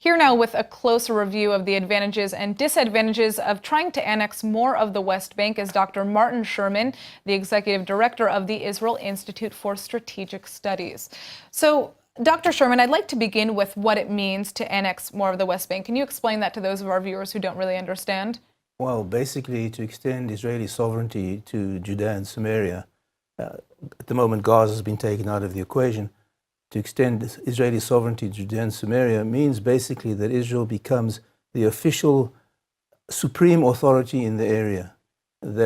Here now with a closer review of the advantages and disadvantages of trying to annex more of the West Bank is Dr. Martin Sherman, the executive director of the Israel Institute for Strategic Studies. So, Dr. Sherman, I'd like to begin with what it means to annex more of the West Bank. Can you explain that to those of our viewers who don't really understand? Well, basically to extend Israeli sovereignty to Judea and Samaria. At the moment, Gaza has been taken out of the equation. To extend Israeli sovereignty to Judea and Samaria means basically that Israel becomes the official supreme authority in the area, and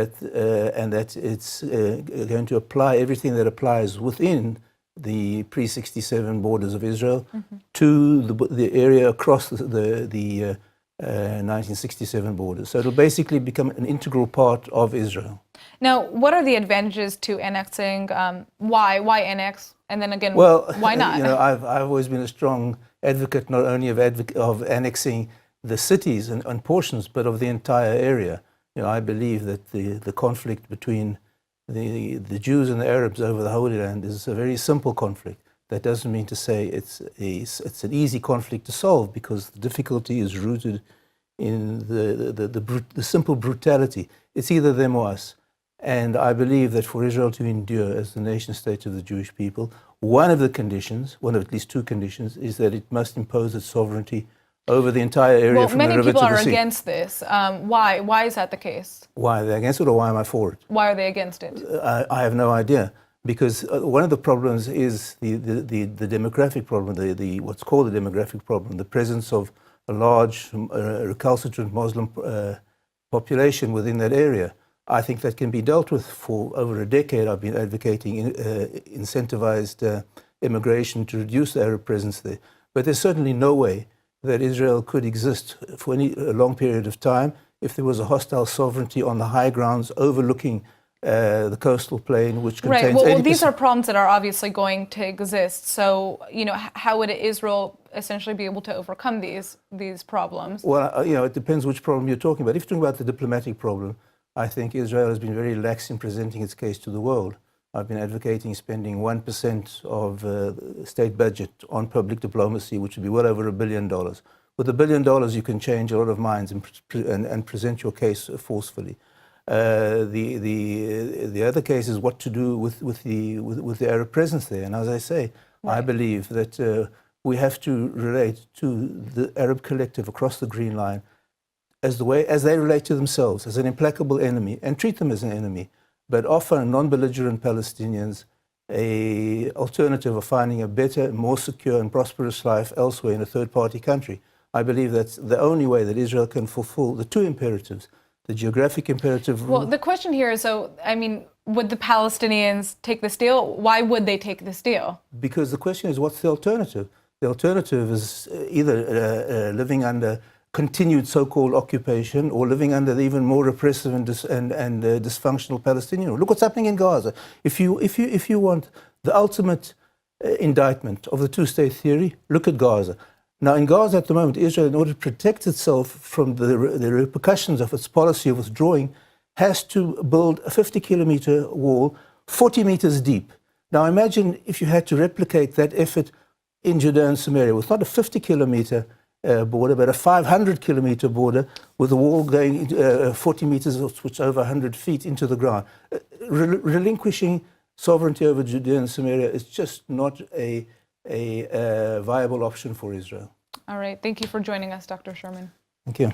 that it's going to apply everything that applies within the pre-67 borders of Israel to the area across the 1967 borders. So it'll basically become an integral part of Israel. Now, what are the advantages to annexing? Why annex? And then again, well, why not? I've always been a strong advocate not only of annexing the cities and portions, but of the entire area. I believe that the conflict between the Jews and the Arabs over the Holy Land is a very simple conflict. That doesn't mean to say it's an easy conflict to solve, because the difficulty is rooted in the simple brutality. It's either them or us. And I believe that for Israel to endure as the nation state of the Jewish people, one of at least two conditions, is that it must impose its sovereignty over the entire area from the river to the sea. Many people are against this. Why? Why is that the case? Why are they against it, or why am I for it? Why are they against it? I have no idea. Because one of the problems is the demographic problem, what's called the demographic problem, the presence of a large recalcitrant Muslim population within that area. I think that can be dealt with. For over a decade, I've been advocating incentivized immigration to reduce the Arab presence there. But there's certainly no way that Israel could exist for a long period of time if there was a hostile sovereignty on the high grounds overlooking the coastal plain, which contains 80%. Well, these are problems that are obviously going to exist. So, how would Israel essentially be able to overcome these problems? Well, it depends which problem you're talking about. If you're talking about the diplomatic problem, I think Israel has been very lax in presenting its case to the world. I've been advocating spending 1% of the state budget on public diplomacy, which would be well over $1 billion. With $1 billion, you can change a lot of minds and present your case forcefully. The other case is what to do with the Arab presence there. And as I say, I believe that we have to relate to the Arab collective across the Green Line as they relate to themselves, as an implacable enemy, and treat them as an enemy, but offer non-belligerent Palestinians an alternative of finding a better, more secure and prosperous life elsewhere in a third-party country. I believe that's the only way that Israel can fulfill the two imperatives. The geographic imperative. Well, the question here is, would the Palestinians take this deal? Why would they take this deal? Because the question is, what's the alternative? The alternative is either living under continued so-called occupation, or living under the even more repressive and dysfunctional Palestinian rule. Look what's happening in Gaza. If you want the ultimate indictment of the two-state theory, look at Gaza. Now, in Gaza at the moment, Israel, in order to protect itself from the repercussions of its policy of withdrawing, has to build a 50-kilometer wall, 40 meters deep. Now, imagine if you had to replicate that effort in Judea and Samaria with not a 50-kilometer border, but a 500-kilometer border with a wall going 40 meters, which is over 100 feet into the ground. Relinquishing sovereignty over Judea and Samaria is just not a viable option for Israel. All right. Thank you for joining us, Dr. Sherman. Thank you.